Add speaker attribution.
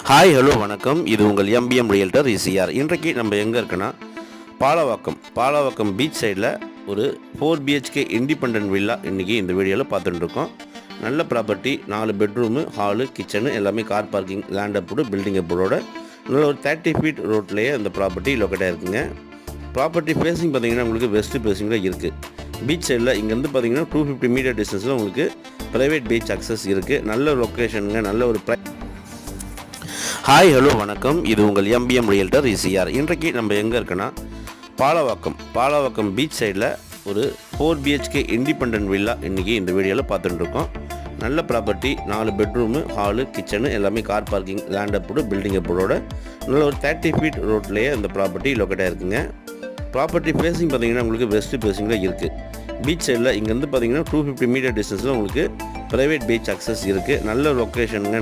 Speaker 1: Hi hello வணக்கம். இது உங்கள் எம்பிஎம் ரியல்டர் இசிஆர். இன்றைக்கு நம்ம எங்கே இருக்குன்னா பாலவாக்கம் பீச் சைடில் ஒரு 4 பிஹெச்கே இண்டிபெண்டன்ட் வில்லா இன்றைக்கி இந்த வீடியோவில் பார்த்துட்டு இருக்கோம். நல்ல ப்ராப்பர்ட்டி, 4 பெட்ரூமு, ஹாலு, கிச்சனு எல்லாமே car parking, land approved, building approved நல்ல ஒரு 30 ஃபீட் ரோட்லேயே அந்த ப்ராப்பர்ட்டி லொக்கேட்டாக இருக்குங்க. ப்ராப்பர்ட்டி ஃபேஸிங் பார்த்தீங்கன்னா உங்களுக்கு வெஸ்ட் ஃபேஸிங்கில் இருக்குது. பீச் சைடில் இங்கேருந்து பார்த்தீங்கன்னா 250 மீட்டர் டிஸ்டன்ஸில் உங்களுக்கு ப்ரைவேட் பீச் அக்சஸ் இருக்குது. நல்ல லொக்கேஷனுங்க, நல்ல ஒரு ஹாய் ஹலோ வணக்கம். இது உங்கள் எம்பிஎம் ரியல்டர் இசிஆர். இன்றைக்கு நம்ம எங்கே இருக்குன்னா பாலவாக்கம் பீச் சைடில் ஒரு 4 பிஹெச்கே இண்டிபெண்டன்ட் வில்லா இன்றைக்கி இந்த வீடியோவில் பார்த்துட்டு இருக்கோம். நல்ல ப்ராப்பர்ட்டி, 4 பெட்ரூமு, ஹாலு, கிச்சனு எல்லாமே car parking, land approved, building approved நல்ல ஒரு 30 ஃபீட் ரோட்லேயே அந்த ப்ராப்பர்ட்டி லொக்கேட்டாக இருக்குங்க. ப்ராப்பர்ட்டி ஃபேஸிங் பார்த்தீங்கன்னா உங்களுக்கு வெஸ்ட் ஃபேஸிங்கில் இருக்குது. பீச் சைடில் இங்கேருந்து பார்த்தீங்கன்னா 250 மீட்டர் டிஸ்டன்ஸில் உங்களுக்கு ப்ரைவேட் பீச் அக்சஸ் இருக்குது. நல்ல லொக்கேஷனுங்க.